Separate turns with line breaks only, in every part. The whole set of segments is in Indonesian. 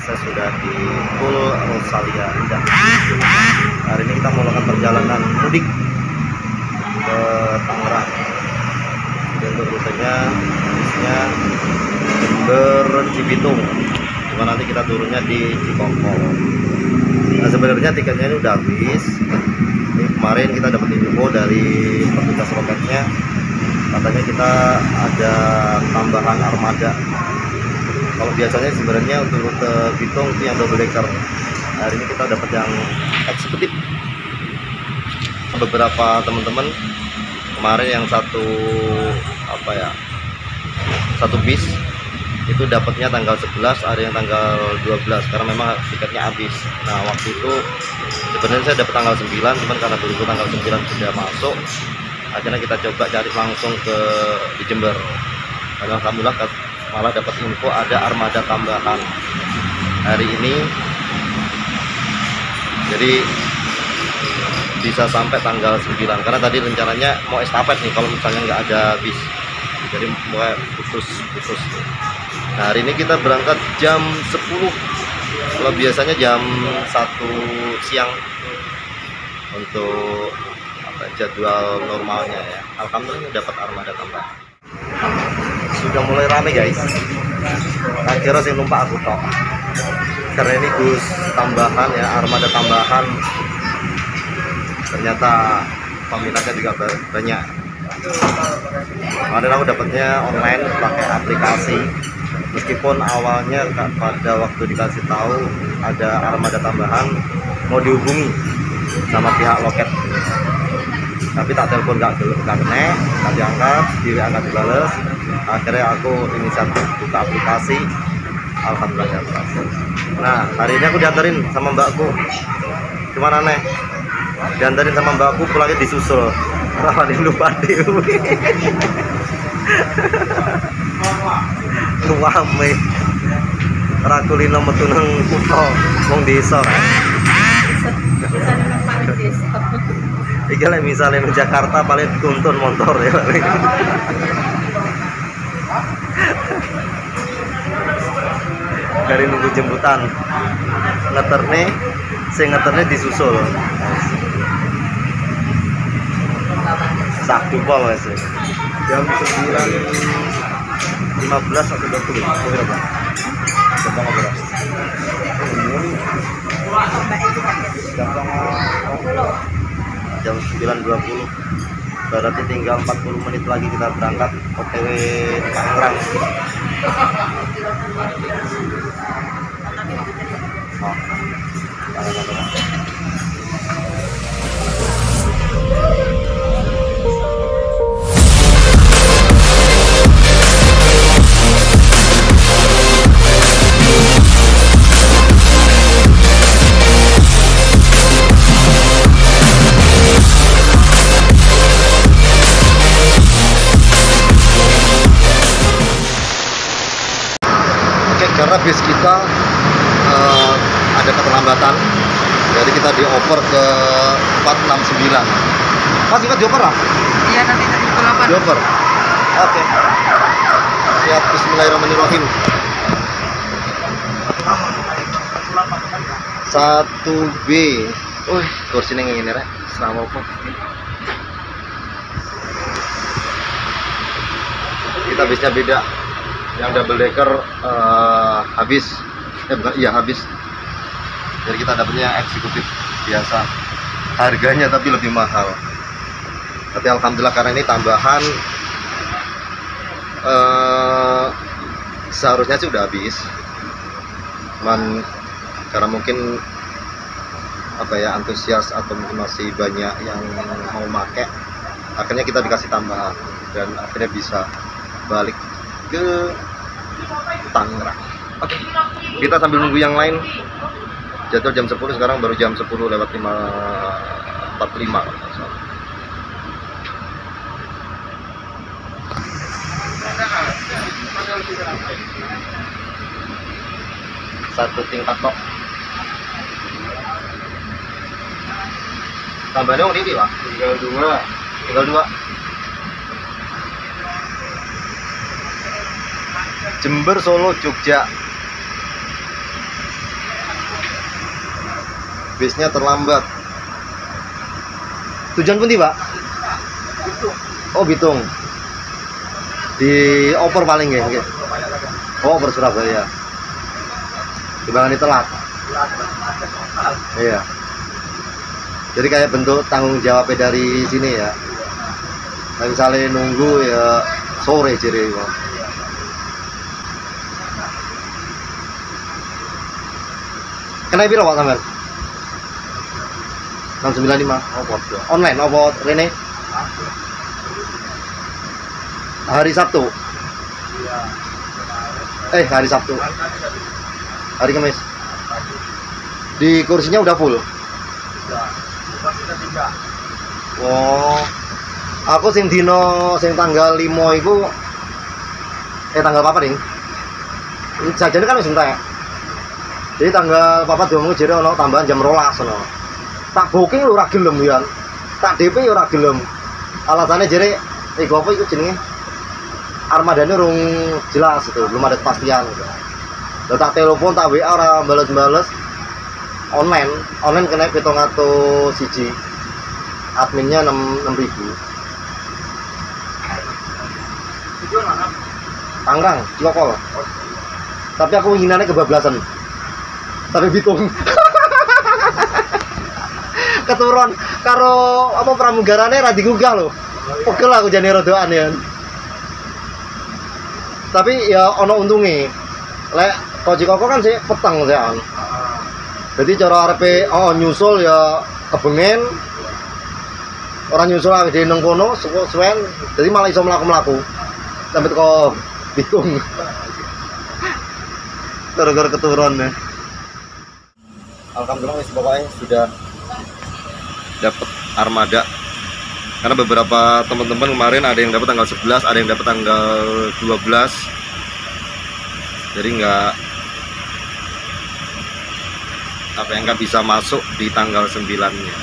saya sudah di Pul Rosalia Indah. Hari ini kita melakukan perjalanan mudik ke Tangerang. Dan untuk rutenya bisnya Jember Cibitung, cuma nanti kita turunnya di Cikokol. Nah, sebenarnya tiketnya ini udah habis. Ini kemarin kita dapat info dari petugas loketnya, katanya kita ada tambahan armada. Kalau biasanya sebenarnya untuk rute Bitung itu yang double decker. Hari ini kita dapat yang eksekutif. Beberapa teman-teman kemarin yang satu bis itu dapatnya tanggal 11, ada yang tanggal 12 karena memang tiketnya habis. Nah, waktu itu sebenarnya saya dapat tanggal 9, cuman karena berhubung tanggal 9 sudah masuk, akhirnya kita coba cari langsung di Jember. Dan alhamdulillah malah dapat info ada armada tambahan hari ini, jadi bisa sampai tanggal 9 karena tadi rencananya mau estafet nih kalau misalnya nggak ada bis, jadi mulai putus. Nah, hari ini kita berangkat jam 10, kalau biasanya jam 1 siang untuk jadwal normalnya ya. Alhamdulillah dapat armada tambahan. Sudah mulai rame guys. Akhirnya saya numpak aku tok. Karena ini bus tambahan ya, armada tambahan. Ternyata peminatnya juga banyak. Kemarin aku dapatnya online pakai aplikasi. Meskipun awalnya pada waktu dikasih tahu ada armada tambahan mau dihubungi sama pihak loket, tapi tak telepon nggak diangkat, nggak dibales. Akhirnya aku inisiatif buka aplikasi, alhamdulillah berhasil. Nah, hari ini aku diantarin sama mbakku, cuman aneh, diantarin sama mbakku pulangnya disusul rawanin lupa dewi. Nuwame rakulino metu nang kutha wong desa kan. Iki lek misale nang Jakarta paling dituntun motor ya paling. Dari nunggu jemputan ngeterne disusul sak pol wes jam 9.15 atau 20 berapa? Coba ngobrol. Jam 9.20, berarti tinggal 40 menit lagi kita berangkat OTW Tangerang. Karena bis kita ada keterlambatan, jadi kita dioper ke 469. Mas juga dioper lah?
Iya, nanti
dioper. Oke. Siap, bismillahirrahmanirrahim. 1B. Kursi ini ngene rek. Selama apa? Kita bisnya beda. Yang double decker habis. Habis. Jadi kita dapatnya eksekutif biasa. Harganya tapi lebih mahal. Tapi alhamdulillah karena ini tambahan, seharusnya sih udah habis. Cuman karena mungkin antusias atau mungkin masih banyak yang mau pakai, akhirnya kita dikasih tambahan dan akhirnya bisa balik ke Tangerang. Oke. Kita sambil nunggu yang lain. Jadwal jam 10, sekarang baru jam 10 lewat 5.45 kalau nggak salah. Satu tingkat tok. Tambahnya yang ini Pak? Tinggal dua. Jember, Solo, Jogja. bisnya terlambat. Tujuan pundi, Pak? Oh, Bitung. Di oper paling nggih, nggih. Oh, oper Surabaya. Timbangane telat. Iya. Jadi kayak bentuk tanggung jawabnya dari sini ya. Nah, misalnya nunggu ya sore jadi Pak. Kena piro Pak sampean? 695. Oh, podo. Online apa rene? Hari Sabtu. Hari Sabtu. Hari Kamis. Di kursinya udah full. Oh. Aku sing dino sing tanggal 5 iku tanggal papat ning. Sajane kan wis entek. Jadi tanggal papat diomong jere ono tambahan jam 12 ono. Tak booking lho ora gelem ya. Tak DP ya ora gelem. Alasannya jere iku apa iku jenenge? Armadane urung jelas itu, belum ada kepastian gitu. Lah tak telepon, tak WA ora bales-bales. Online kena 701. Adminnya 6.000. Tangerang, Cilokol. Tapi aku inginannya kebablasan. Tapi Bitung. Keturun karo apa pramugarane ra digugah lho. Pegel aku jane rodoan ya. Tapi ya ono untunge. Lek Kocikoko kan sih peteng sih. Jadi cara arepe nyusul ya kebengen. Orang nyusul awake dhewe nang kono suwen, jadi malah iso mlaku-mlaku. Sampai kok Bitung. Gara-gara keturun ya. Alhamdulillah wis pokoknya sudah dapat armada. Karena beberapa teman-teman kemarin ada yang dapat tanggal 11, ada yang dapat tanggal 12. Jadi nggak bisa masuk di tanggal 9-nya.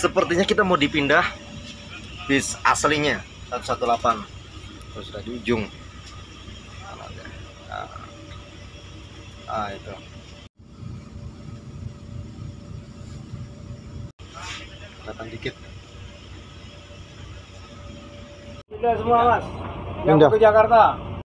Sepertinya kita mau dipindah bis aslinya 118. Terus sudah di ujung. Itu. Datang dikit.
Pindah semua Mas. Yang
Pindah
ke Jakarta.